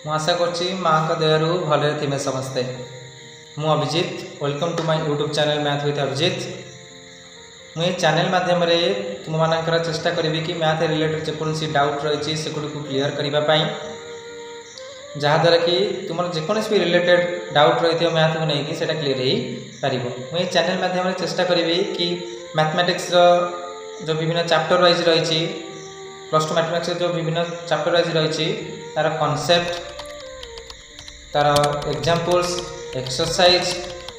ମୁଁ ଆଶା କରୁଛି ମାଙ୍କ ଦୟାରୁ ଭଲରେ ଥିବେ ସମସ୍ତେ। ମୁଁ Abhijit, welcome to my YouTube channel math with Abhijit. ମୁଁ ଏହି ଚ୍ୟାନେଲ୍ ମାଧ୍ୟମରେ ତୁମମାନଙ୍କର ଚେଷ୍ଟା କରିବି कि मैथ रिलेटेड जेकोसी डाउट रही सेगुड़ी क्लीयर करने, जहाँद्वारा कि तुम जेकोसी भी रिलेटेड डाउट रही मैथ को लेकिन से क्लीयर हो पार। मुझे चैनल माध्यम चेष्टा करी कि मैथमेटिक्स जो विभिन्न चैप्टर वाइज रही प्लस टू मैथमेटिक्स जो विभिन्न चैप्टर वाइज रही तार कॉन्सेप्ट, तार एग्जाम्पल्स, एक्सरसाइज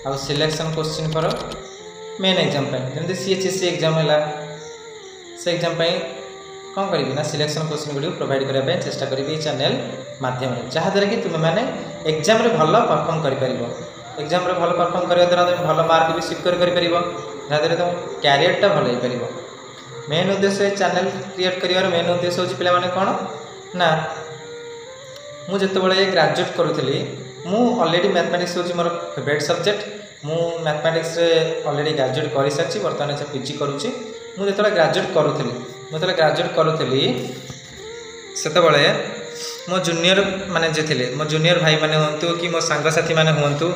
आउ selection question for main exam जमी सीएचएससी एग्जाम है से एग्जाम कौन करी ना सिलेक्शन क्वेश्चन गुड़ी प्रोवाइड करने चेष्टा करी चैनल माध्यम जहाँद्वारा कि तुम मैंने एग्जाम भल परफॉर्म कर एग्जाम भल परफॉर्म करने द्वारा तुम भल मार्क भी सिक्योर कर जहाँद्वारा तुम कैरियरटा भल हो पार। मेन उद्देश्य चैनल क्रिएट कर मेन उद्देश्य हूँ पे कौन ना मुझे ग्रेजुएट करूली ऑलरेडी मैथमेटिक्स हूँ मोर फेवरेट सब्जेक्ट। मु मैथमेटिक्स ऑलरेडी ग्रेजुएट कर सारी बर्तमान से पीजी करुँची। मुझे ग्रेजुएट करूली से मो जूनियर माने जे थे मो जूनियर भाई माने हूँ कि मो सांगसाथी माने हूँ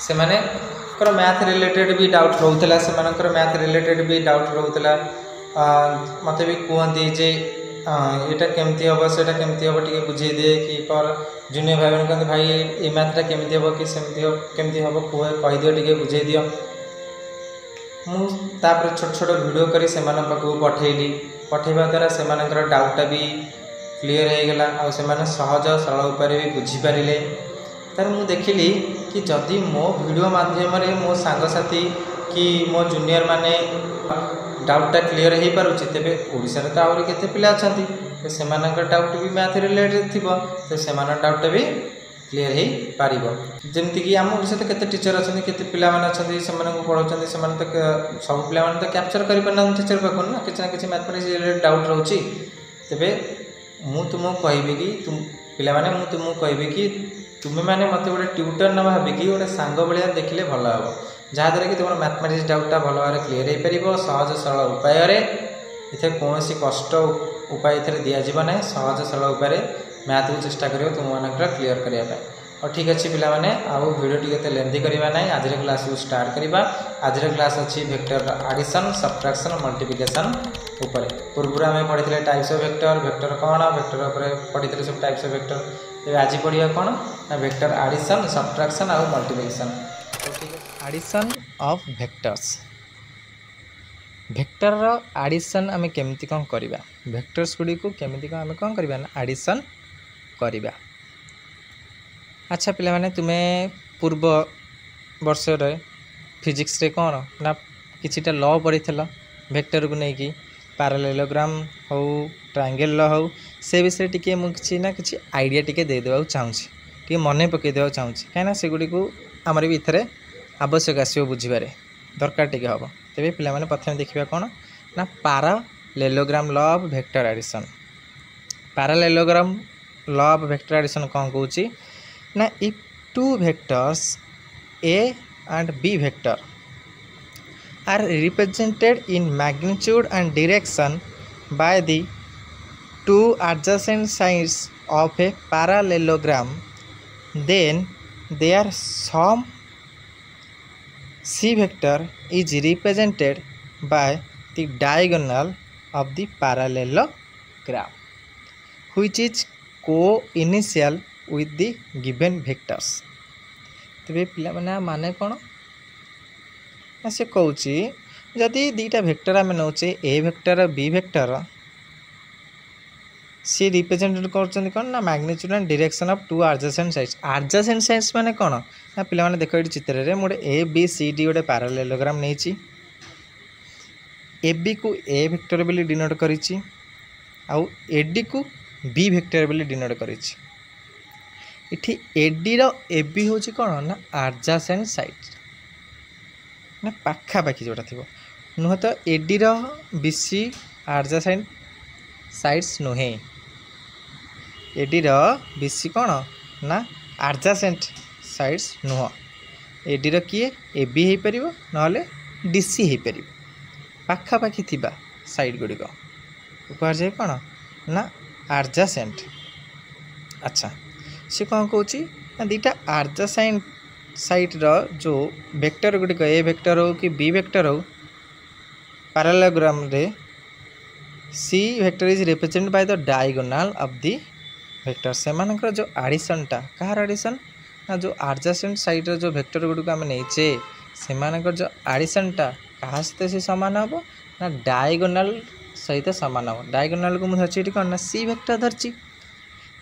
से मैथ रिलेटेड भी डाउट रोला से मैथ रिलेटेड भी डाउट रोला मत भी कहती जे यहाँ केमती हम से केमती हम टे बुझे दे कि पर जूनियर भाई मैंने कहते भाई ये मैथटा केमती हम कि सेमती केमती हम कहीदिव टे बुझे दियो। मुझे छोट छोट वीडियो करी से पठेली पठेवा द्वारा से डाउटा भी क्लीयर हो गला आ सहज सरल उपाय भी बुझीपारे। तार मुझे देखिली कि जदि मो वीडियो माध्यम मो सांगसाथी कि मो जूनियर माने डाउटा क्लीयर हो पारुछि तेबे ओडिसा रे तो आउरी केते पिला अछंती से डाउट भी मैथ रिलेटेड थिबो तो से डाउटा भी क्लीयर हो पारिबो। जेमति कि आम ओडिसा तो केते टीचर अछंती केते पिला माने अछंती से पढ़ाउछंती से तो सब पिला माने तो कैप्चर करि पना टीचर पाखन ना किछि मैथमेटिक्स रिलेटेड डाउट रहउछि तेबे मु तुमको कहबी कि तुम पिला माने मु तुमको कहबी कि तुम्हें मैंने मत गोटे ट्यूटर न भाविकी गोटे सांग भाया देखिले भल हम जहाँद्वारा कि तुम मैथमेटिक्स डाउटा भल भाव क्लीयर हो पार सहज सरल उपाय इथे कौन कष्ट उपाय दिज्व ना सहज सरल उपाय मैथ को चेष्टा कर तुम मानक क्लीयर करने। और ठीक अच्छे पिला माने आउ वीडियो टी लेंथी करवा ना आज क्लास को स्टार्ट करवा। आज क्लास अच्छी वेक्टर एडिशन सब्ट्रैक्शन मल्टीप्लिकेशन उपर पूर्व आम पढ़ी टाइप्स ऑफ वेक्टर वेक्टर कौन वेक्टर पढ़ी सब टाइप्स ऑफ वेक्टर तेज आज पढ़िया कौन ना वेक्टर एडिशन सब्ट्रैक्शन आउ multiplication. Addition of vectors vector addition आम केमती कौन करवा वेक्टर्स गुड़ी को केमती आम कौन करवा ना एडिशन करवा। अच्छा पिला माने तुम्हें पूर्व वर्ष फिजिक्स रे कौन ना किछिटा लॉ पढ़ी वेक्टर को लेकिन पैरेललोग्राम हो ट्रायंगल लॉ हो से विषय टी मुझे ना कि आइडिया टी देदेवा चाहूँगी मन पकईदेवा चाहूँगी कहीं सेगुड़ी को आमर भी इतने आवश्यक आसो बुझे दरकार टी हम तेरे पे प्रथम देखा कौन ना parallelogram law of vector addition. Parallelogram law of vector addition कौन कहूँ ना if two vectors A and B vector are represented in magnitude and direction by the two adjacent sides of a parallelogram, then their sum C vector is represented by the diagonal of the parallelogram, which is co-initial with the given vectors. तेरे पिला माने कौन ना से कहूँ जदि दीटा vector आम नौचे A vector B vector C represented कर कौन ना magnitude and direction of two adjacent sides. Adjacent sides माने कौन ना पिला माने देखो ये चित्र रे मोटे ए बी सी डी गोटे पैरेललोग्राम नहीं ए बी को ए वेक्टर बोली डिनोट करिछि आउ ए डी को बी वेक्टर बोली डिनोट करिछि। इठी एडी रो ए बी हूँ कौन ना एडजेसेंट साइड ना पाखापाखि जोटा थी नुह तो एडी रो बी सी एडजेसेंट साइड्स नुहे एडी रो बी सी कौन ना एडजेसेंट साइड्स नुह एडी रो किए ए बी हो पार ना डी सी हो पार पाखापाखि थी साइड गुड़िक कह जाए कौन ना एडजेसेंट। अच्छा सी कौन कौन ना दुईटा आर्जासेंट साइड रो जो वेक्टर गुड़िक ए वेक्टर हो कि बी वेक्टर हो पैरेललोग्राम रे C vector is represent by the diagonal of the vector से मानकर जो एडिशन टा कहार एडिशन ना जो आर्जासेंट साइड रो जो वेक्टर गुड़िक आम नहींचे से मानकर जो एडिशन टा क्या सहित सी सामान हम ना डायगोनाल सहित सामान हम डायगोनाल को मुझे धरची कौन ना सी वेक्टर धरची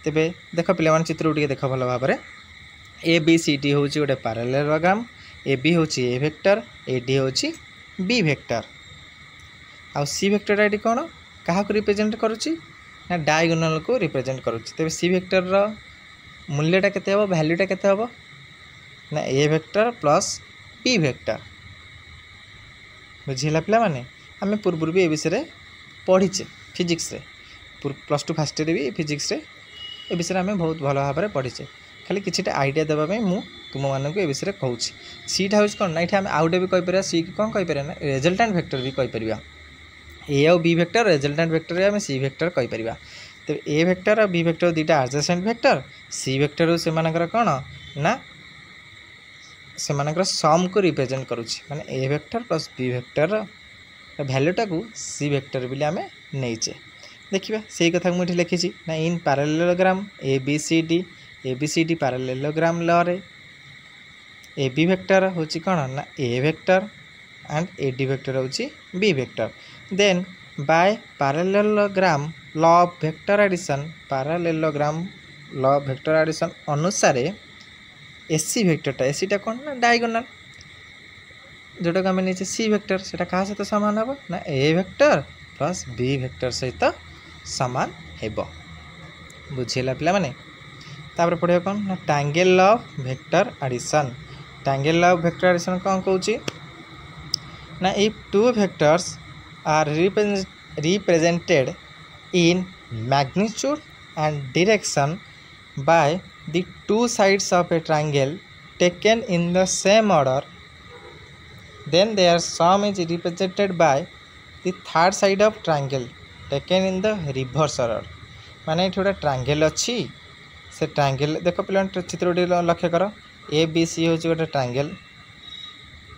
तेरे देख पे चित्र टे देख भल भाव ए बी सी डी हूँ गोटे पैरेललोग्राम ए बी हूँ ए वेक्टर ए डी हूँ बी वेक्टर आउ सी वेक्टर ये कौन क्या रिप्रेजेंट करुच्ची ना डायगोनाल को रिप्रेजेंट करुच्ची तेरे सी वेक्टर रो मूल्यटा केते हम भैल्यूटा केते हम ना A vector plus B vector बुझीला पिला माने आम पूर्व भी ए विषय पढ़ीचे फिजिक्स रे +2 फास्ट ईयर भी फिजिक्स रे ए विषय आम बहुत भल भाव में पढ़ीचे खाली किसी आइडिया देवाई मुझे तुम मानक ए विषय कहूँ सीटा हूँ कौन ना ये आम आउटे भी कहीपर सी की कौन कहीपर ना रिजल्टांट वेक्टर भी कहीपर ए आउ बी वेक्टर रिजल्टांट वेक्टर आम सी वेक्टर कहीपर तेरे ए वेक्टर और बी वेक्टर दुईटा आर्जासेंट वेक्टर सी वेक्टर से कौन ना से सम को रिप्रेजेंट करुच्ची माने ए वेक्टर प्लस बी वेक्टर भैल्यूटा को सी वेक्टर बोली आम नहींचे देखिए से कथा मुझे लिखी ना in parallelogram A B C D parallelogram ल रे ए बी वेक्टर हूँ कौन ना A vector and A D vector हूँ B vector then by parallelogram law of vector addition parallelogram law of vector addition अनुसार एसी वेक्टरटा एसीटा कौन ना डायगोनाल जोटा आम नीचे सी वेक्टर से क्या सहित सामान हम ना A vector plus B vector सहित सामान हेब बुझेगा पिला माने तापर पढ़िया कौन ना triangle of vector addition triangle of vector addition कौन कहूँ ना if two vectors are represented in magnitude and direction by the two sides of a triangle taken in the same order, then their sum is represented by the third side of triangle taken in the reverse order. माने ये गोटे triangle अच्छी से triangle देख पे चित्र लक्ष्य कर ए बी सी हूँ गोटे ट्रायंगल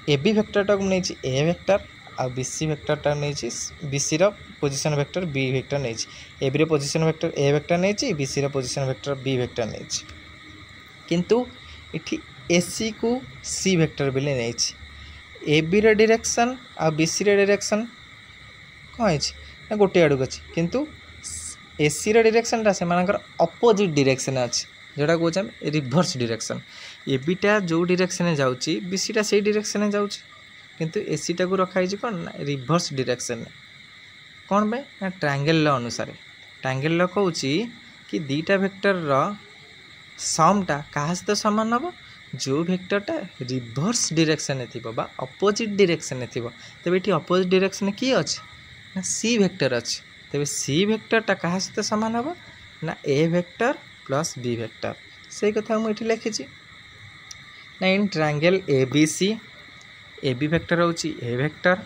ए बी वेक्टरटा को नहीं ए वेक्टर आ बी सी वेक्टरटा नहीं B C position vector B vector नहीं A B position vector A vector नहीं B C position vector B vector नहीं किंतु इठी ए सी को सी वेक्टर बोली नहीं ए बी डायरेक्शन आ बी सी डायरेक्शन कौन है गोटे आड़क अच्छी किंतु ए सी डायरेक्शनटा से अपोजिट डायरेक्शन अच्छी जोटा कहे रिभर्स डायरेक्शन ए बीटा जो डायरेक्शन जाऊँगी बी सीटा से डायरेक्शन जाऊँगी किंतु ए सीटा को रखाई कौन ना रिभर्स डायरेक्शन कौन पे ना ट्रायंगल लॉ अनुसार ट्रायंगल लॉ कहूँ कि दुईटा वेक्टर समटा क्या सहित सामान हम जो वेक्टरटा रिभर्स डायरेक्शन थी अपोजिट डायरेक्शन थी तेज ये अपोजिट डायरेक्शन किए अच्छे ना सी वेक्टर अच्छे तेज सी वेक्टरटा क्या सहित सामान हम ना A vector plus B vector से कथा मुझे लिखी ना in triangle A B vector हूँ A vector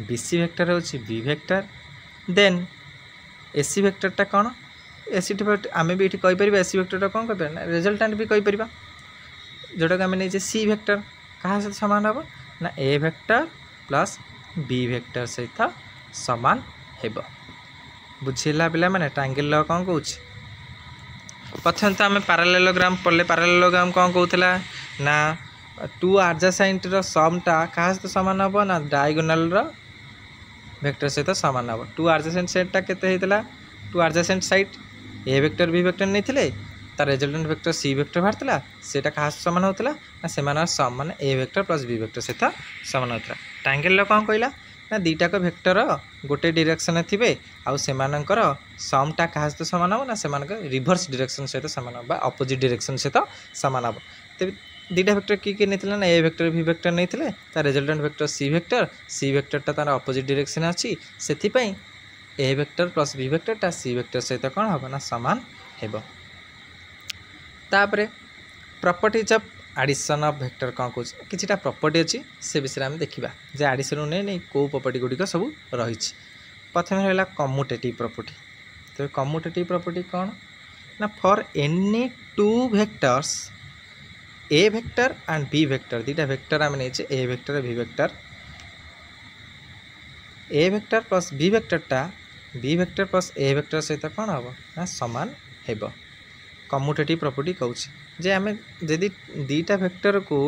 B C vector हूँ B vector then A C वेक्टरटा कौन ए सी आम भी ये कहीपर ए सी वेक्टरटा कौन कहीपर ना रिजल्टांट भी कहीपर जोटा आम नहीं सी वेक्टर क्या सहित सामान हम ना A vector plus B vector सहित सामान हेब बुझेगा पिला माने ट्रायंगल लॉ कौन कहूँ प्रथम तो आम पैरेललोग्राम पढ़ले पैरेललोग्राम कौन कहूला ना टू आर्जासेंट समटा क्या सहित सामान हम ना डायगोनाल वेक्टर सहित सामान हम टू आर्जासेंट सेटटा केते हेतला two adjacent side A vector B vector नहीं थे तार रिजल्टेंट वेक्टर सी वेक्टर बाहर सेटा क्या सामान होता ना से सम मान ए वेक्टर प्लस बी वेक्टर सहित सामान होता ट्रायंगल लॉ कौन कहला ना दुईटाक वेक्टर गोटे डायरेक्शन थे आउ सेमानकर समटा क्या सहित सामान हम ना से रिभर्स डायरेक्शन सहित सामान हम अपोजिट डायरेक्शन सहित सामान हम तेज दुईटा वेक्टर किए नहीं ना ए वेक्टर बी वेक्टर नहीं थे तार रिजल्टेंट वेक्टर सी वेक्टरटा तार अपोजिट डायरेक्शन अच्छी से ए वेक्टर प्लस बी वेक्टरटा सी वेक्टर सहित कौन हम ना सामान हेब तापरे properties of addition of vector कौन कौन किछिटा प्रॉपर्टी अच्छी से विषय में देखा जे एडिशन नहीं कौ प्रॉपर्टी गुड़िक सब रही प्रथम रहा कम्यूटेटिव प्रॉपर्टी तो कम्यूटेटिव प्रॉपर्टी कौन ना for any two vectors A vector and B vector दुटा वेक्टर आम नहीं A vector B vector A vector plus B वेक्टरटा B vector plus A vector सहित कौन हम ना सामान हेब कम्यूटेटिव प्रॉपर्टी कहूँ जे आम जदि दीटा वेक्टर को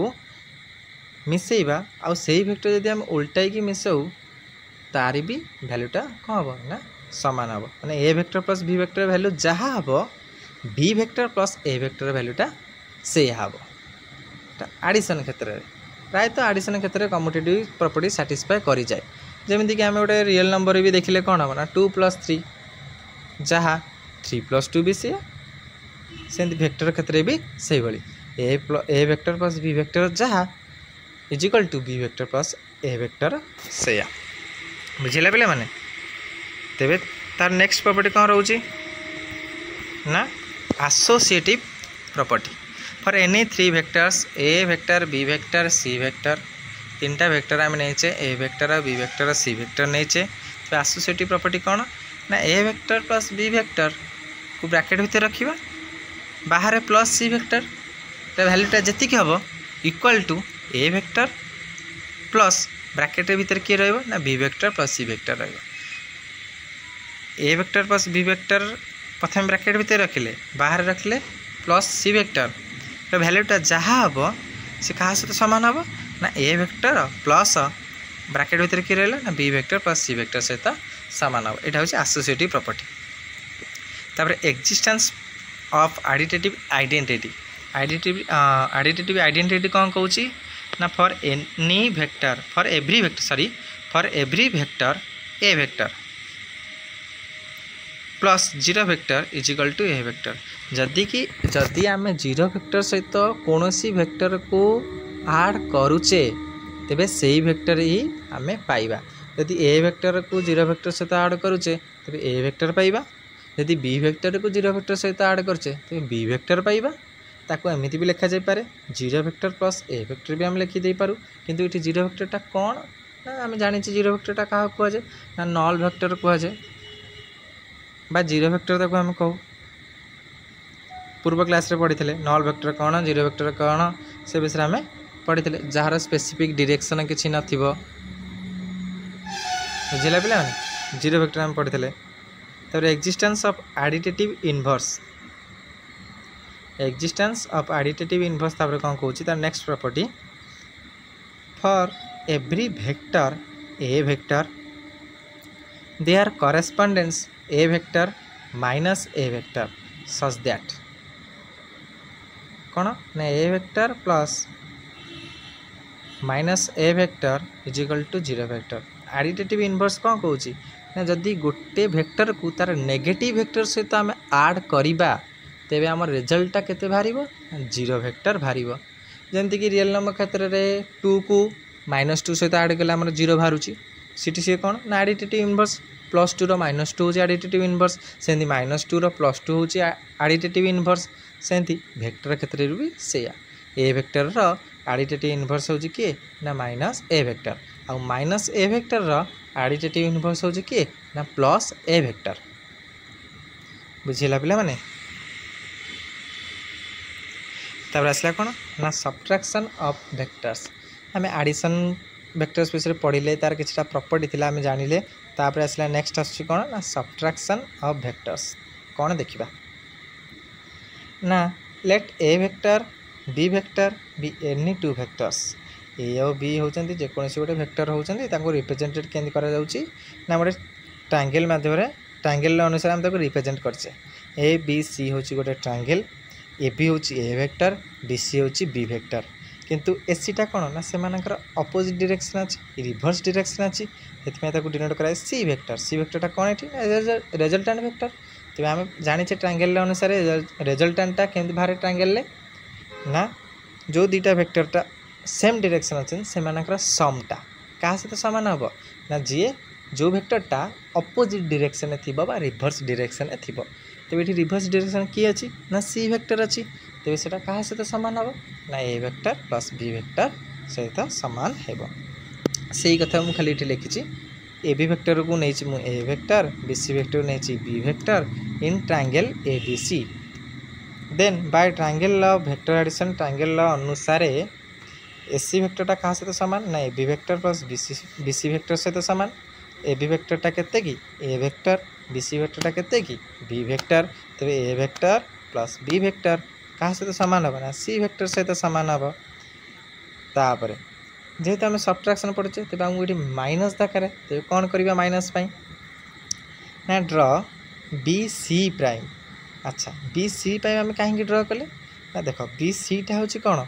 मिसेबा आउ से वेक्टर जदि आम उल्टाई मिसाऊ तार भी भैल्यूटा कौन हम ना सामान हम मैंने A vector plus B vector value जहाँ हम B vector plus A vector भैल्यूटा से हम आडिशन क्षेत्र में प्रायतः आडिशन क्षेत्र में कम्यूटेटिव प्रॉपर्टी सैटिस्फाई कर जाए जमीक आम गोटे रियल नंबर भी देखिले कौन हम ना 2 + 3 जहाँ 3 + 2 भी सी से वेक्टर क्षेत्र भी से A vector plus B vector जहाँ is equal to B vector plus A vector से बुझेगा पे मैंने तेरे तार नेक्स्ट प्रॉपर्टी कौन रोचे ना associative property for any 3 vectors A vector B vector C vector तीनटा वेक्टर आम नहींचे A vector B vector C vector नहींचे तो एसोसिएटिव प्रॉपर्टी कौन ना A vector plus B vector को ब्रैकेट भितर रखा बाहर प्लस सी वेक्टर वैल्यूटा जी हम equal to A vector plus bracket भितर किए रहा B vector plus C vector रहा A vector plus B vector प्रथम ब्रैकेट भितर रखिले बाहर रखिले प्लस सी वेक्टर वैल्यूटा जहाँ हम से क्या सहित सामान हम ना ए वेक्टर प्लस ब्रैकेट भितर किए रहा ना B vector plus C vector सहित सामान हम यहाँ हूँ एसोसिएटिव प्रॉपर्टी तापर existence of additive identity additive identity कौन कहूँ ना for any vector for every vector A vector plus 0 vector is equal to A vector जदि आम 0 वेक्टर सहित कौन वेक्टर को आड करुचे तेबे से वेक्टर ही आम पाइबा यदि ए वेक्टर को 0 वेक्टर सहित आड करुचे तेबे ए वेक्टर पाइबा यदि बी वेक्टर को 0 वेक्टर सहित आड करुचे तेबे बी वेक्टर पाइबा ताको एमती भी लिखा जाई पारे 0 वेक्टर प्लस ए वेक्टर भी आम लिखिदे पारू किंतु ये 0 वेक्टरटा कौन ना आम जानी 0 वेक्टरटा क्या कहुए ना नल वेक्टर कहुए बा 0 वेक्टर ताको आम कहू पूर्व क्लास रे पढ़ी थे नल वेक्टर कौन 0 वेक्टर कौन से विषय आम पढ़ी थे जार स्पेसिफिक डायरेक्शन किसी नथिबो बुझिला पिला 0 वेक्टर आम पढ़ी थे तर एक्जिस्टेंस ऑफ एडिटिव इनवर्स तापर कौन कहूँ तार next property for every vector A vector there correspondence A vector minus A vector such that कौन ना A vector plus minus A vector is equal to 0 vector additive inverse कौन कहूँ ना जदि गोटे वेक्टर को तार नेगेटिव वेक्टर सहित आम आड करिबा तेबे आम रिजल्टा केते भारिबो 0 वेक्टर भारिबो जमती कि रियल नंबर क्षेत्र में 2 को -2 सहित आड कले आम 0 बाहरुची सीटी सी कौन ना एडिटिव इनवर्स +2 रो -2 हूँ एडिटिव इनवर्स से -2 रो +2 हूँ एडिटिव इनवर्स से वेक्टर क्षेत्र में भी से A vector row additive inverse हूँ किए ना माइनस ए वेक्टर आउ minus A vector row additive inverse हूँ किए ना प्लस ए वेक्टर बुझेगा पिला माने तापर आसला कौन ना सब्ट्रैक्शन ऑफ वेक्टर्स आम एडिशन वेक्टर्स विषय पढ़िले तार किछटा प्रॉपर्टी थिला आम जानिले तापर आसला नेक्स्ट आसछि कौन ना सब्ट्रैक्शन ऑफ वेक्टर्स कौन देखिबा ना let A vector B any 2 vectors A और बी होचंती जेकोसी गोटे वेक्टर होचंती ताको रिप्रेजेंटेड केंदी करा जाउची ना गोटे ट्रायंगल माध्यम ट्रायंगल अनुसार हम ताको रिप्रेजेंट करछे ए बी सी होची गोटे ट्रायंगल ए बी होची ए वेक्टर बी सी होची बी वेक्टर किंतु एसीटा कौन ना से अपोजिट डायरेक्शन अच्छी रिवर्स डायरेक्शन अच्छी से डिनोट कराए सी वेक्टर कौन ये रेजल्टांट वेक्टर तेज आम जाने ट्रायंगल अनुसार रेजल्टांटा केमती बाहर ट्रायंगल ना जो दुटा वेक्टरटा सेम डायरेक्शन अच्छे से समटा क्या सहित सामान हम ना जी जो वेक्टरटा अपोजिट डायरेक्शन थी रिवर्स डायरेक्शन थी तेज ये रिवर्स डायरेक्शन किए अच्छी ना सी वेक्टर अच्छी तेज से क्या सहित सामान हम ना A vector plus B vector सहित सामान हेब से कथा मुझे खाली ये लिखी ए बी वेक्टर को नहीं A vector B C vector को नहीं B vector in triangle A B C then by triangle law vector addition triangle law अनुसार एसी वेक्टरटा क्या सहित सामान ना AB vector plus BC vector सहित सामान। एबी वेक्टरटा केते कि ए वेक्टर, बीसी वेक्टरटा केते कि बी वेक्टर। तेरे ए वेक्टर प्लस बी वेक्टर क्या सहित सामान हम ना सी वेक्टर सहित सामान हम। तापर जेहेतु आम सब्ट्राक्शन पढ़ुचे तेज आमको ये माइनस दरकार, तेज कौन करवा माइनस ना ड्र बी सी प्राइम। अच्छा बी सी प्राइम आम कहीं ड्र कले ना देख बी सीटा हूँ कौन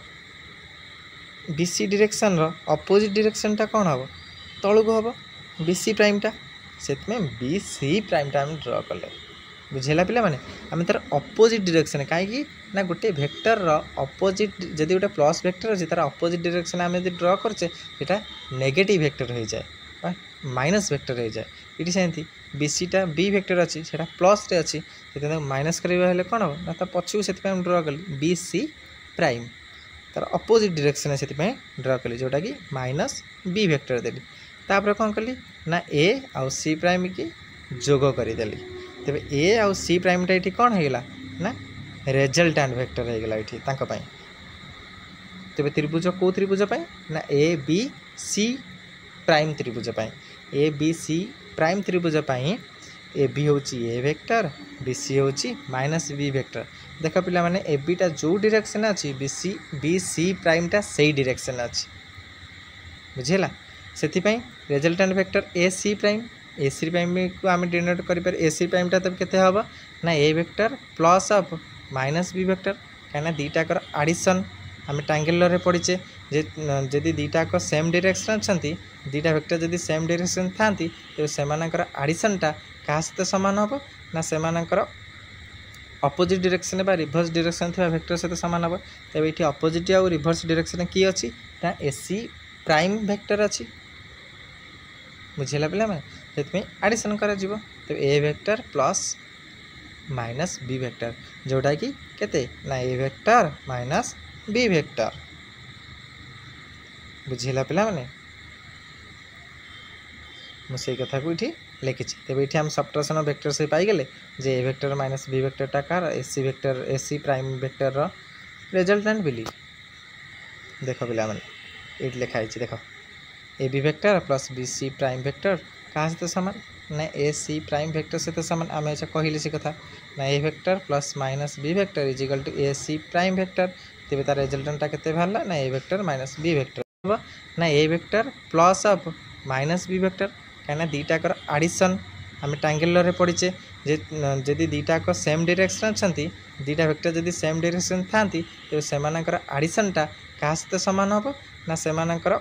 बी सी डिरेक्शन अपोजिट डिरेक्शनटा कौन हम तलू हम बी सी प्राइमटा से बी सी प्राइमटा आम ड्र कले बुझेगा पिला माने आम तार अपोजिट डिरेक्शन कहीं ना गोटे भेक्टर अपोजिट जदि गोटे प्लस भेक्टर अच्छे तार अपोजिट डिरेक्शन आम जो ड्र करचे ये नेगेटिव भेक्टर हो जाए माइनस भेक्टर हो जाए। ये सेमती बी सीटा बी भेक्टर अच्छी से प्लस रे अच्छी से माइनस करवा कौन हम ना तो पछू से ड्र कली बी सी प्राइम तार अपोजिट डिरेक्शन से ड्र कली जोटा कि माइनस बी भेक्टर देली। तापर कौन कली ना ए आउ सी प्राइम की जोग करदेली। तेरे ए आउ सी प्राइमटा ये कौन होगा ना रेजल्टांट भेक्टर होगा ये तांको तेरे त्रिभुज कौ त्रिभुज ना ए बी सी प्राइम त्रिभुज ए बी सी प्राइम त्रिभुज ए बी हूँ ए वेक्टर बी सी हूँ माइनस बी वेक्टर। देख पिला माने ए बीटा जो डायरेक्शन अच्छी बी सी प्राइमटा से डायरेक्शन अच्छी बुझेगा से रेजल्टांट वेक्टर ए सी प्राइम को आम डिनोट कर ए सी प्राइमटा तब केते हम ना A vector plus of minus B vector कहीं दीटाकर आडिशन आम ट्रायंगल लॉ रे पढ़ीचे जदि दीटाक सेम डायरेक्शन अच्छा दीटा वेक्टर जदि सेम डायरेक्शन था तो सेमानकर आडिशनटा क्या सहित सामान हम ना सेमानकर अपोजिट डायरेक्शन बा रिभर्स डायरेक्शन थी वेक्टर सहित सामान हम। तेज ये अपोजिट आउ रिभर्स डायरेक्शन किए अच्छी ना एसी प्राइम वेक्टर अच्छी बुझेगा पिला मैं आडिशन कर तो A vector plus minus B vector जोटा कि केते ना A vector minus B vector बुझेगा पिला मैंने मुझे कथा को ये लिखी। तेज ये आम सब्ट्राक्शन वेक्टर से पाईगले जे ए वेक्टर माइनस बी वेक्टरटा कार एसी प्राइम वेक्टर रेजल्टांट बिली। देख पिला मैंने ये लिखाई देख A B vector plus B C prime vector क्या सहित सामान ना ए सी प्राइम वेक्टर सहित सामान आम अच्छा कहली से कथा ना A vector plus minus B vector is equal to A C prime vector. तेज तार रेजल्टांटा केते बाहरला ना A vector minus B vector ना A vector plus of minus B vector कहीं दीटाकर आडिशन आम ट्रायंगल लॉ रे पढ़ीचे जदि दीटाक सेम डायरेक्शन अच्छा दीटा वेक्टर जदि सेम डायरेक्शन था तो सेमानकर आडिशनटा क्या सहित सामान हम ना सेमानकर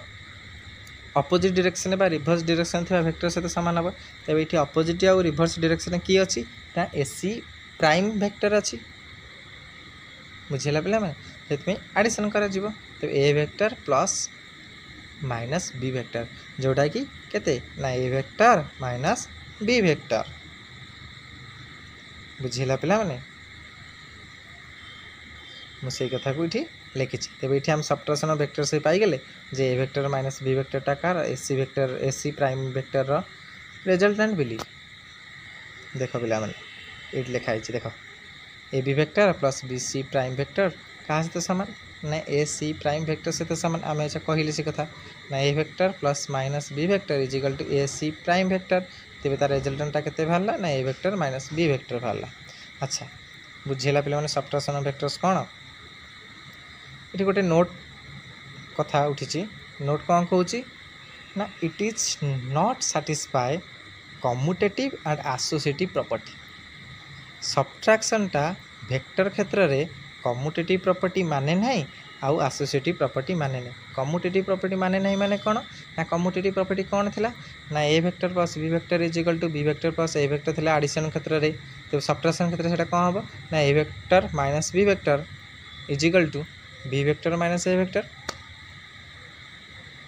अपोजिट डायरेक्शन बा रिभर्स डायरेक्शन थी वेक्टर सहित सामान हम। तेज ये अपोजिट आउ रिभर्स डायरेक्शन किए अच्छी ना एसी प्राइम वेक्टर अच्छी बुझेगा पिला मैं आडिशन कर A vector plus minus B vector जोटा कि केते ना A vector minus B vector बुझेगा पिला मैंने मुझे कथा को ये लिखी। तेज ये आम सब्ट्राक्शन वेक्टर से पाईगले जे ए वेक्टर माइनस बी वेक्टरटा कार एसी प्राइम वेक्टर रेजल्टांट बिली। देख पिला मैंने ये लिखाई देख A B vector plus B C prime vector क्या सहित सामान ना ए सी प्राइम वेक्टर सहित सामान आम अच्छा कहली से कथा ना A vector plus minus B vector is equal to A C prime vector. तेज तार रेजल्टांटा केते बाहरला ना A vector minus B vector बाहरला। अच्छा बुझेगा पिला माने सब्ट्राक्शन वेक्टर्स कौन ये गोटे नोट कथा उठी नोट कौन कहूँ ना it is not satisfy commutative and associative property. सब्ट्राक्शनटा वेक्टर क्षेत्र में कम्यूटेटिव प्रॉपर्टी माने नहीं आउ एसोसिएटिव प्रॉपर्टी माने नहीं। कम्यूटेटिव प्रॉपर्टी माने नहीं माने कौन ना कम्यूटेटिव प्रॉपर्टी कौन थिला ना A vector plus B vector is equal to B vector plus A vector थिला एडिशन क्षेत्र में। तो सब्ट्राक्शन क्षेत्र से कौन हम ना A vector minus B vector is equal to B vector minus A vector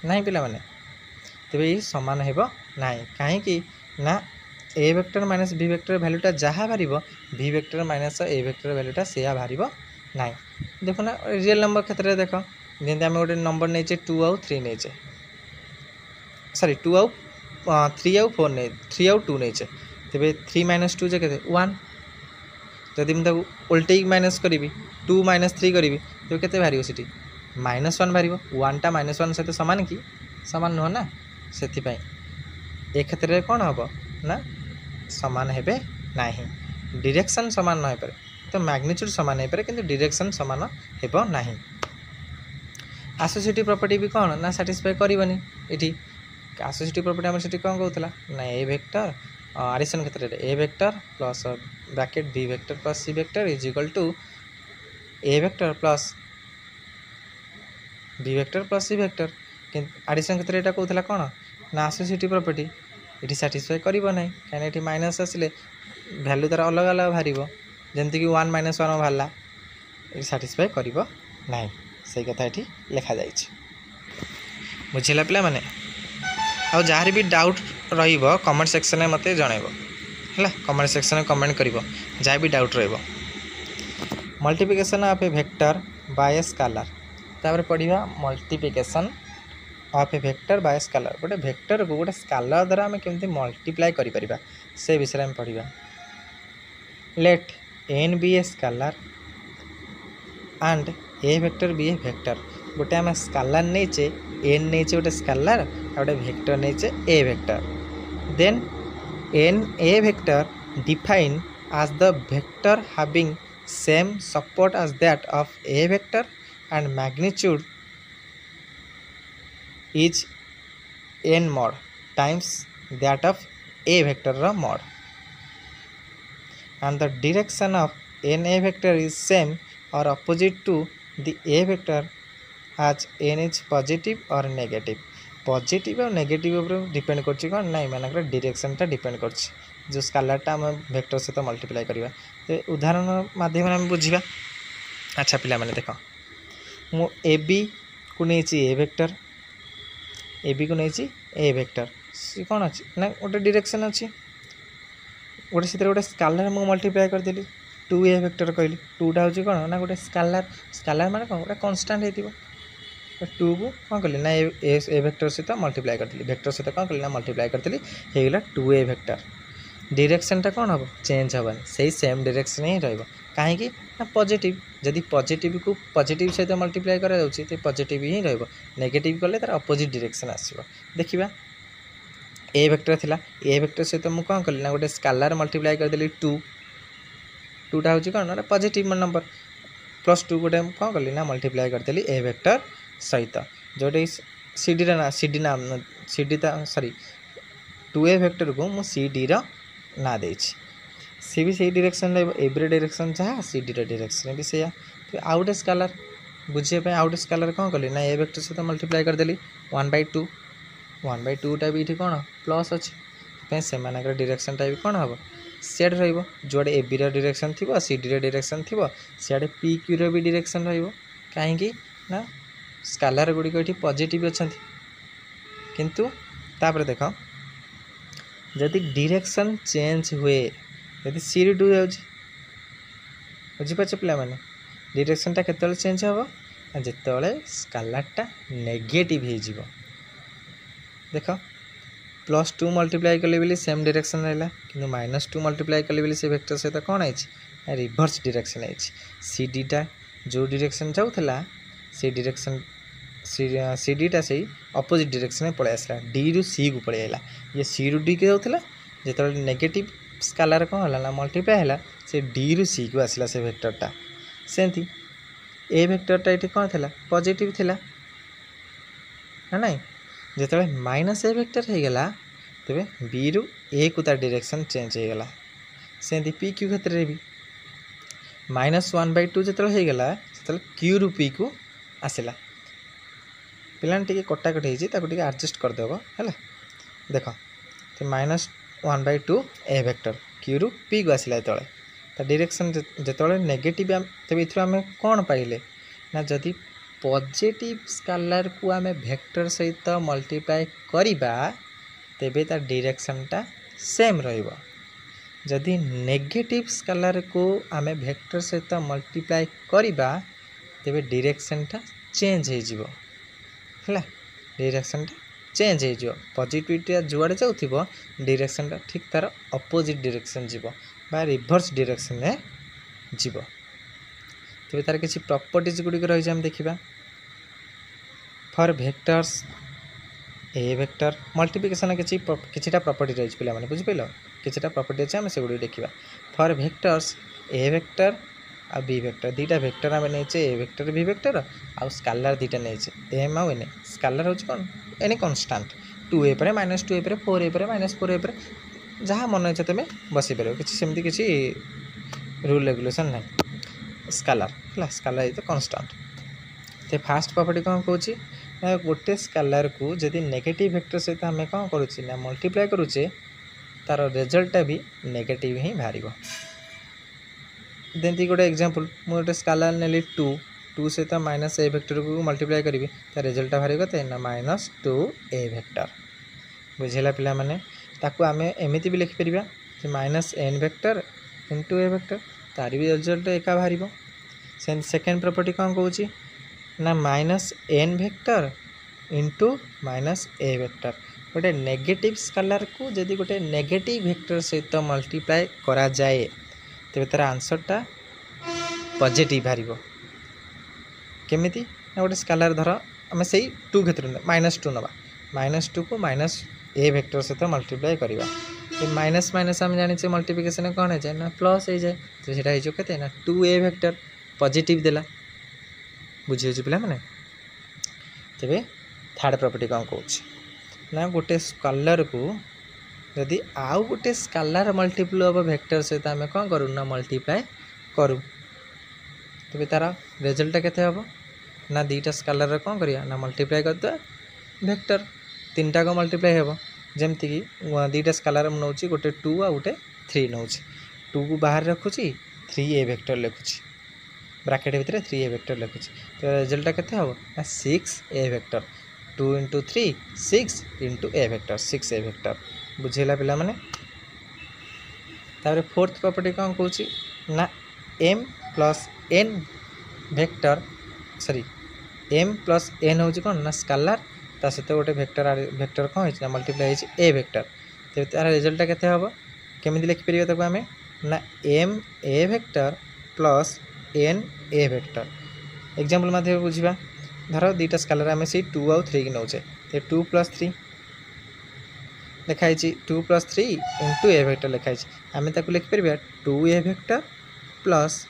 नहीं पिला माने तेज ये सामान हो ना कहीं ना A vector minus B vector भैल्यूटा जहाँ बाहर B vector minus A vector भैल्यूटा से बाहर ना। देखो ना रियल नंबर क्षेत्र में देख जमी आम गोटे नंबर नहीं 2 आउ 3 नहीं सॉरी 2 आउ 3 आउ 4 नहीं 3 आउ 2 नहीं तेज 3 - 2 जे 1 जदि मुझे उल्टे माइनस करी 2 - 3 करी तो केते बाहर से -1 बाहर 1 टा -1 सहित सामान कि सामान नुह ना से ए क्षेत्र में कौन हम ना सामान हेबे नाही डायरेक्शन सामान न पारे तो मैग्नीट्यूड सामान हो पारे किंतु डायरेक्शन सामान हेबो नाही। एसोसिएटिव प्रॉपर्टी भी कौन ना सैटिस्फाई करबनी ये एसोसिएटिव प्रॉपर्टी आम से कौन कहूला ना ए वेक्टर एडिशन क्षेत्र में A vector plus bracket B vector plus C vector is equal to A vector plus B vector plus C vector addition क्षेत्र में कहूला कौन ना एसोसिएटिव प्रॉपर्टी ये सैटिस्फाई करना कहीं माइनस आसिले भैल्यू तार अलग अलग बाहर जमीक 1 - 1 बाहर ये सैटिस्फाई करना से कथा ये लिखा जा बुझेगा पिला माने आ जार भी डाउट रहिबो कमेंट सेक्शन में मते जनइबो है कमेंट सेक्शन में कमेंट करिवो जहाँ भी डाउट रहिबो। Multiplication of a vector by scalar तापर पढ़िबा multiplication of a vector by scalar गोटे वेक्टर को गोटे स्केलर द्वारा आम केमती मल्टीप्लाई करि परिबा से विषय में पढ़िबा। Let n be a scalar and A vector be a vector गोटे आम स्केलर नहींचे एन नहीं गोटे स्केलर गोटे वेक्टर नहीं A vector then n A vector define as the vector having same support as that of a vector and magnitude is n mod times that of a vector mod and the direction of n a vector is same or opposite to the a vector as n is positive or negative। Positive और negative ऊपर depend करछि कोन नाही मानकर direction टा depend करछि जो scalar टा हम वेक्टर सहित मल्टीप्लाई करबा तो उदाहरण माध्यम हम बुझिबा। अच्छा पिला माने देखो मु ए बी को नेछि ए वेक्टर ए बी को नेछि ए वेक्टर सी कोन अछि ना ओटे डायरेक्शन अछि ओटे सितर ओटे स्केलर मु मल्टीप्लाई कर देली 2 ए वेक्टर कहली 2 टा होछि कोन ना गोटे स्केलर माने कोन ओटे कांस्टेंट हेतिबो 2 को कौन कली ना ए वेक्टर सहित मल्टीप्लाई करती वेक्टर सहित कौन कली ना मल्टीप्लाई करती होगा 2a वेक्टर डायरेक्शन टा कौन हम चेंज हेनी से सेम डायरेक्शन ही रही कहीं ना पॉजिटिव जदि पॉजिटिव को पॉजिटिव सहित मल्टीप्लाई करा जाउछि तो पॉजिटिव ही रहिबो नेगेटिव कले तार अपोजिट डायरेक्शन आसीबो। देखिबा ए वेक्टर थिला ए वेक्टर सहित मु कौन कली ना गोटे स्केलर मल्टीप्लाई कर देली 2 टा होछि कौन ना पॉजिटिव नंबर प्लस 2 गोटे कौन कली ना मल्टीप्लाई कर देली ए वेक्टर सहित जोटे सीडी ना सीडी नाम सीडी सॉरी 2a वेक्टर को मु सीडी रा ना देछि सी भी सही डायरेक्शन एवरी डायरेक्शन जहाँ सीडी रा डायरेक्शन भी सैया तो आउट स्केलर बुझे पे आउट स्केलर कौन कली ना ए वेक्टर सहित मल्टीप्लाई कर देली 1/2 टा भी इठी कौन प्लस अछि से मानकर डायरेक्शन टा भी कौन हम सियाडे रहिबो जोड़े ए बी रा डायरेक्शन थिबो सीडी रा डायरेक्शन थिबो सियाडे पी क्यू रा भी डायरेक्शन रहिबो काहेकि ना स्केलर गुड़िक ये पॉजिटिव अच्छा किंतु तापर देख जदि डायरेक्शन चेंज हुए जदि सी रु 2 जाउछि बुझिपाछ पिला माने डायरेक्शन टा केतले चेंज हम जिते स्केलर टा नेगेटिव हो जिवो देख +2 मल्टीप्लाई कले बेले सेम डायरेक्शन रहला किंतु -2 मल्टीप्लाई कले बेले से वेक्टर सहित कौन है रिवर्स डायरेक्शन है सी डी टा जो डायरेक्शन जाउथला से डायरेक्शन सी डी टा से अपोजिट डायरेक्शन में पड़े आसला डी रु सी को पड़े आला ये सी रु डी के जाउथला जेतो नेगेटिव स्केलर कौन होला ना मल्टीप्लाई होला से डी रु सी को आसला से वेक्टर टा सेंती ए वेक्टर टा इठी कौन थिला पॉजिटिव थिला ना नहीं जेतो माइनस ए वेक्टर हो गला तबे बी रु ए को तार डायरेक्शन चेंज हो गला सेंती पी क्यू क्षेत्र रे भी -1/2 जेतो हो गला सेतो क्यू रु पी को आसला पिलान टिके कटाकटी होती एडजस्ट करदेव है देख तो -1/2 ए वेक्टर क्यू रु पी को आसला जो डायरेक्शन जो नेगेटिव तेज ये आम कौन पाइले ना जदि पॉजिटिव स्केलर को आम वेक्टर सहित मल्टीप्लाई करिबा तेबे तार डायरेक्शन टा सेम रहिबो जदि नेगेटिव स्केलर को आम वेक्टर सहित मल्टीप्लाई करिबा तेबे डायरेक्शन टा चेंज हो जिवो है डायरेक्शन टा चेंज हो पॉजिटिविटी जुआड़े जाऊँ डायरेक्शन टा ठीक तार अपोजिट डायरेक्शन जीव बा रिवर्स डायरेक्शन में जीव तेज तार किसी प्रॉपर्टीज गुड़िक रही आम देखा for vectors A vector multiplication किसी प्रॉपर्टी रही पे मैंने बुझिपाल किसी प्रॉपर्टी अच्छे आम से गुड़ी देखा फॉर वेक्टर्स ए वेक्टर आ बी वेक्टर दुईटा वेक्टर आम नहींचे ए वेक्टर बी वेक्टर आउ स्केलर दुईटा नहींचे एम आउ एन स्केलर हूँ कौन एनी कन्स्टांट 2a पर -2a पर 4a पर -4a पर जहाँ मन इच्छा तुम्हें बस पार कि किसी रूल रेगुलेशन ना स्केलर है स्केलर इज कन्स्टांट तो फास्ट प्रॉपर्टी कौन कौन गोटे स्केलर को जदि नेगेटिव वेक्टर सहित आम कौन करुचे ना मल्टीप्लाई करुचे तार रिजल्टा भी नेगेटिव ही बाहर जमी गोटे एग्जांपल मुझे गोटे स्केलर नेली 2 सहित माइनस ए वेक्टर को मल्टीप्लाई करी तार रिजल्टा बाहर कते ना -2a वेक्टर बुझेगा पिला माने ताकू आम एमती भी लिखिपर -n वेक्टर इंटू ए वेक्टर तार भी रिजल्ट एका बाहर सेकेंड प्रॉपर्टी कौन कौची ना -n vector into -a vector गोटे नेगेटिव स्केलर को जदि गोटे नेगेटिव वेक्टर सहित मल्टीप्लाई करा जाए तेरे तार आंसरटा पॉजिटिव बाहर केमिति ना गोटे स्केलर धर आम से 2 क्षेत्र -2 नवा -2 को -a वेक्टर सहित मल्टीप्लाई करवा माइनस माइनस आम जाने मल्टीप्लिकेशन कौन हो जाए ना प्लस हो जाए तो ये कहते ना 2a वेक्टर पॉजिटिव देला बुझी हो पे मैंने तेरे थर्ड प्रॉपर्टी कौन कौच ना गोटे स्केलर को यदि आउ गोटे स्केलर मल्टीपल ऑफ वेक्टर सहित आम कौन करूँ ना मल्टीप्लाई करूँ तेरे तार रिजल्ट केते हम ना दुईटा स्केलर कौन करिया ना मल्टीप्लाई करदे वेक्टर 3टा को मल्टीप्लाई हम जमती कि दुईटा स्केलर नौ गोटे 2 आ गोटे 3 नौ 2 को बाहर रखुची 3a वेक्टर लिखुची ब्रैकेट भितर 3a वेक्टर लिखुची तो रिजल्ट केते हम ना 6a vector 2 × 3 6 × a vector 6a vector बुझेगा पिला माने तापर फोर्थ प्रॉपर्टी कौन कौची ना m + n vector sorry m + n हूँ कौन ना स्केलर ता सहित गोटे वेक्टर कौन है मल्टीप्लाई हो ए वेक्टर तो तार रिजल्ट केते हम केमी लिखिपर तक आम ना m a vector plus n a vector example माध्यम बुझा धर दुईटा स्केलर आम से 2 आउ 3 की नौचे तो 2 + 3 लिखाई 2 + 3 इंटू ए वेक्टर लिखाई आम लिखिपर 2a vector plus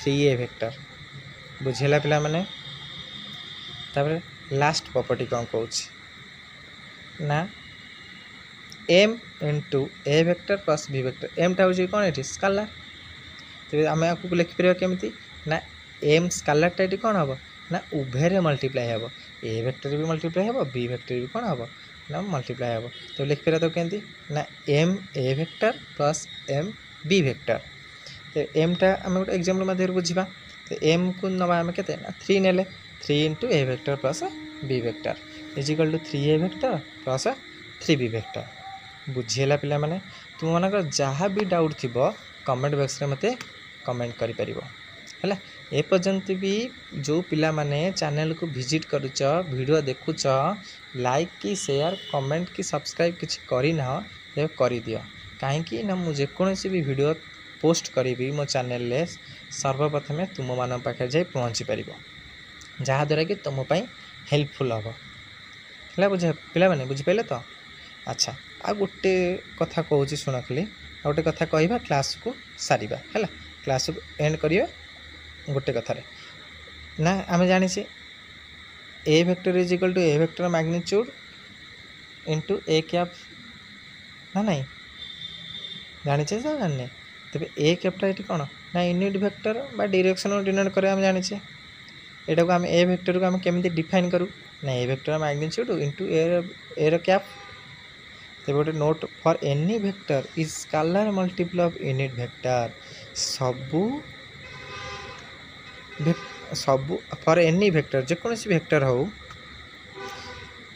3a vector बुझेगा पिला माने तापर लास्ट प्रॉपर्टी कौन कौच ना m × a vector plus b vector m टा हूँ कौन ये स्केलर तो आम आपको लिखिपर केमी ना m स्केलर टा कौन हम ना उभय मल्टीप्लाई हम a वेक्टर भी मल्टीप्लाई हम b वेक्टर भी कौन हम ना मल्टीप्लाई हम तो लिखिपर तो केमती ना m a vector plus m b vector तो m टा आम गोटे एग्जांपल मध्यम बुझा तो m को नवा आम के 3 ने 3 × a vector plus b vector is equal to 3a vector plus 3b vector बुझेगा पिला माने तुम मानक जहाँ भी डाउट थी कमेंट बॉक्स रे मते कमेंट करि परिबो हैला ए पर्यंत भी जो पिला माने चैनल को विजिट करूच वीडियो देखुच लाइक कि शेयर कमेंट कि सब्सक्राइब किछि करि ना ते करि दियो काहेकि ना मु जेकोसी भी वीडियो पोस्ट करी मो चैनल ले सर्वप्रथमे तुम मान पाखे जाई पहुँची पार जहाँद्वारा कि तुमपाई हेल्पफुल हम है बुझे पिला मैंने बुझिपारे तो अच्छा आ गोटे कथा कहूँ शुण खाली आ गोटे कथा कहवा क्लास को सारिबा है क्लास को एंड करिया गोटे कथार ना आम जाने A vector is equal to A vector magnitude into A cap ना नहीं जाने जाने तेरे ए कैपटा ये कौन ना यूनिट वेक्टर बा डायरेक्शन डिनोट करे आम जाने यहाँ को आम ए वेक्टर को आम केमी डिफाइन करूँ ना A vector magnitude into A cap तेरे गोटे note for any vector is scalar multiple of unit vector सबू फॉर एनी वेक्टर जेकोसी वेक्टर हो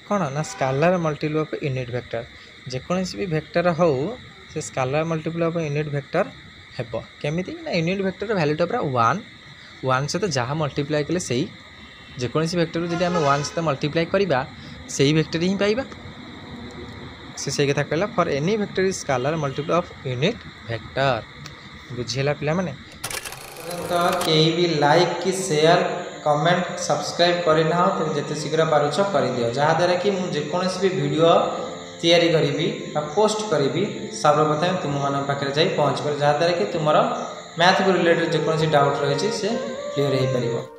कौन ना scalar multiple of unit vector जेकोसी भी वेक्टर हो से scalar multiple of unit vector हेब केमिति ना यूनिट वेक्टर वैल्यूटा पूरा 1 सहित जहाँ मल्टीप्लाई कले से जेकोसी वेक्टर जब आम 1 सहित मल्टीप्लाई करवा से वेक्टर ही पाइबा से कथा कहला for any vector is scalar multiple of unit vector बुझेगा पिला माने तो कई भी लाइक कि शेयर कमेंट सब्सक्राइब करना तो जिते शीघ्र पारुछ कर दियो जहाँद्वारा कि मुझे जेकोसी भी वीडियो तैयारी करी पोस्ट करी सर्वप्रथम तुम मान पाखे जाई पहुँच कर जहाँद्वारा कि तुम मैथ को रिलेटेड जेकोसी डाउट रही से क्लीयर हो पार।